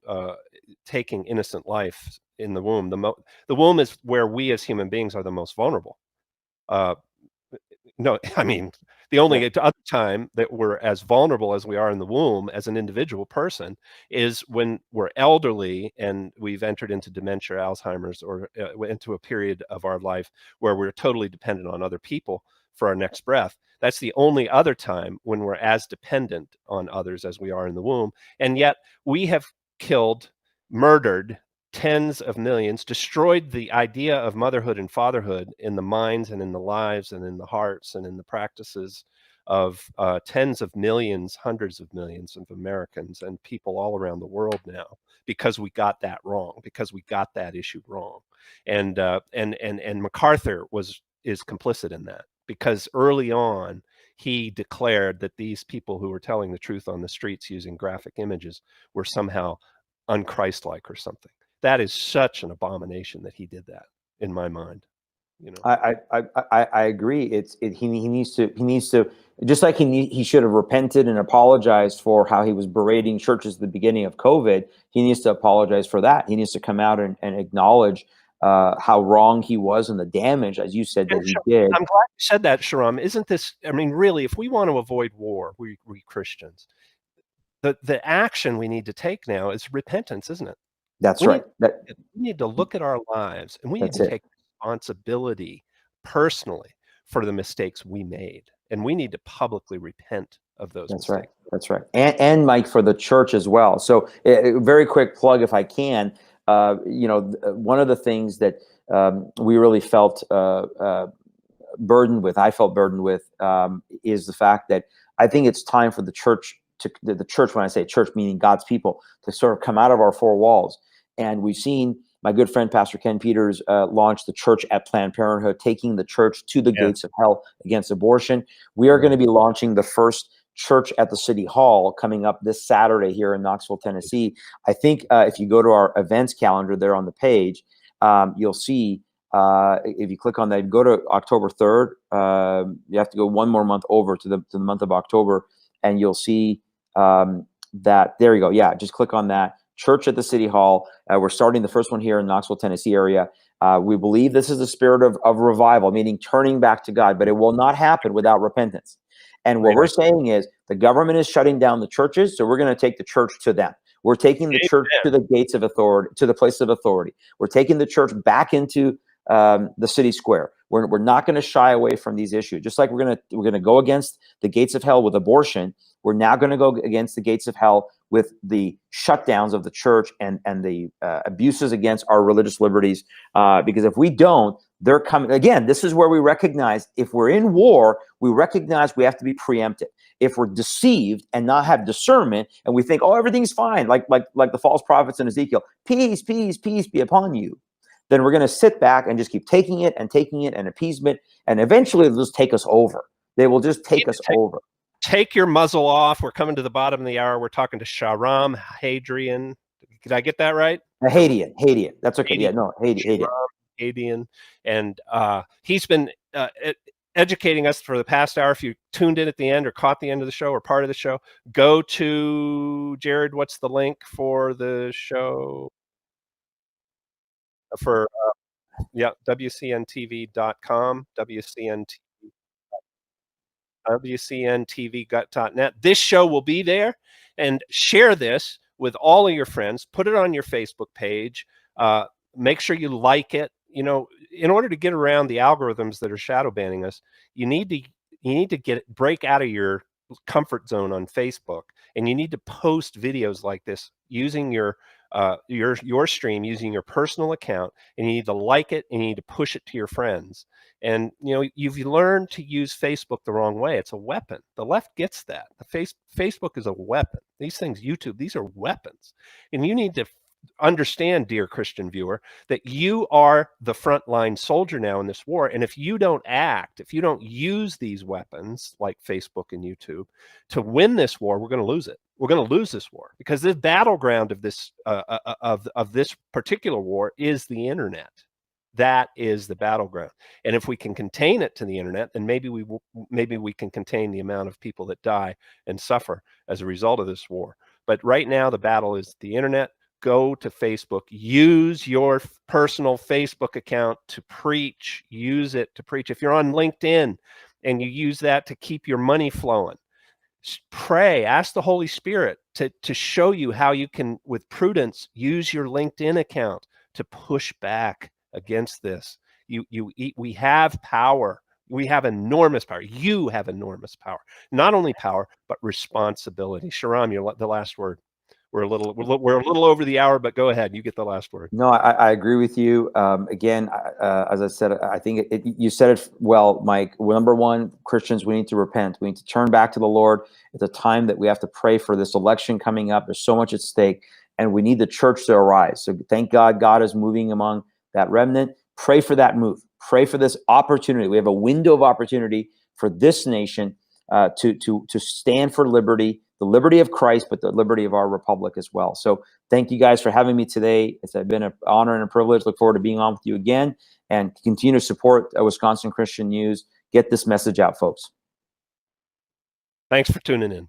Speaker 2: taking innocent life in the womb. The womb is where we as human beings are the most vulnerable. No, I mean, the only other time that we're as vulnerable as we are in the womb as an individual person is when we're elderly and we've entered into dementia, Alzheimer's, or into a period of our life where we're totally dependent on other people for our next breath. That's the only other time when we're as dependent on others as we are in the womb. And yet we have killed, murdered tens of millions, destroyed the idea of motherhood and fatherhood in the minds and in the lives and in the hearts and in the practices of tens of millions, hundreds of millions of Americans and people all around the world now, because we got that wrong, because we got that issue wrong. And MacArthur is complicit in that, because early on he declared that these people who were telling the truth on the streets using graphic images were somehow unchristlike or something. That is such an abomination that he did that, in my mind. You know,
Speaker 3: I agree. He needs to just like he should have repented and apologized for how he was berating churches at the beginning of COVID. He needs to apologize for that. He needs to come out and acknowledge how wrong he was and the damage, as you said, that he did.
Speaker 2: I'm glad you said that, Shahram. Isn't this? I mean, really, if we want to avoid war, we Christians, the action we need to take now is repentance, isn't it?
Speaker 3: That's right.
Speaker 2: We need to look at our lives, and we need to take responsibility personally for the mistakes we made, and we need to publicly repent of those mistakes.
Speaker 3: Right. That's right. And Mike, for the church as well. So, a very quick plug, if I can. One of the things that we really felt burdened with, I felt burdened with, is the fact that I think it's time for the church the church, when I say church, meaning God's people, to sort of come out of our four walls. And we've seen my good friend, Pastor Ken Peters, launch the Church at Planned Parenthood, taking the church to the gates of hell against abortion. We are going to be launching the first church at the City Hall coming up this Saturday here in Knoxville, Tennessee. I think if you go to our events calendar there on the page, you'll see, if you click on that, go to October 3rd. You have to go one more month over to the month of October, and you'll see that. There you go. Yeah, just click on that. Church at the City Hall. We're starting the first one here in Knoxville, Tennessee area. We believe this is the spirit of revival, meaning turning back to God, but it will not happen without repentance. And what we're saying is the government is shutting down the churches, so we're going to take the church to them. We're taking the church to the gates of authority, to the place of authority. We're taking the church back into the city square. We're not going to shy away from these issues. Just like we're going to go against the gates of hell with abortion, we're now going to go against the gates of hell with the shutdowns of the church and the abuses against our religious liberties. Because if we don't, they're coming. Again, this is where we recognize if we're in war, we recognize we have to be preemptive. If we're deceived and not have discernment, and we think, oh, everything's fine, like the false prophets in Ezekiel, peace, peace, peace be upon you, then we're going to sit back and just keep taking it and appeasement, and eventually they'll just take us over. They will just take us over.
Speaker 2: Take your muzzle off. We're coming to the bottom of the hour. We're talking to Shahram, Hadian. Did I get that right?
Speaker 3: Hadian. That's okay. Yeah, no,
Speaker 2: Hadian. And he's been educating us for the past hour. If you tuned in at the end or caught the end of the show or part of the show, go to, Jared, what's the link for the show? For WCN-TV.com, WCN-TV.net. This show will be there, and share this with all of your friends. Put it on your Facebook page. Make sure you like it. You know, in order to get around the algorithms that are shadow banning us, you need to break out of your comfort zone on Facebook, and you need to post videos like this using your stream, using your personal account, and you need to like it and you need to push it to your friends. And you know, you've learned to use Facebook the wrong way. It's a weapon. The left gets that. Facebook is a weapon. These things, YouTube, these are weapons. And you need to understand, dear Christian viewer, that you are the frontline soldier now in this war. And if you don't act, if you don't use these weapons like Facebook and YouTube to win this war, we're going to lose it. We're going to lose this war, because the battleground of this of this particular war is the internet. That is the battleground. And if we can contain it to the internet, then maybe we can contain the amount of people that die and suffer as a result of this war. But right now, the battle is the internet. Go to Facebook. Use your personal Facebook account to preach. Use it to preach. If you're on LinkedIn and you use that to keep your money flowing, pray, ask the Holy Spirit to show you how you can, with prudence, use your LinkedIn account to push back against this. We have power. We have enormous power. You have enormous power. Not only power, but responsibility. Shahram, you're the last word. We're a little over the hour, but go ahead. You get the last word.
Speaker 3: No, I agree with you. Again, as I said, I think you said it well, Mike. Number one, Christians, we need to repent. We need to turn back to the Lord. It's a time that we have to pray for this election coming up. There's so much at stake, and we need the church to arise. So thank God, God is moving among that remnant. Pray for that move. Pray for this opportunity. We have a window of opportunity for this nation to stand for liberty, the liberty of Christ, but the liberty of our republic as well. So thank you guys for having me today. It's been an honor and a privilege. Look forward to being on with you again, and continue to support Wisconsin Christian News. Get this message out, folks.
Speaker 2: Thanks for tuning in.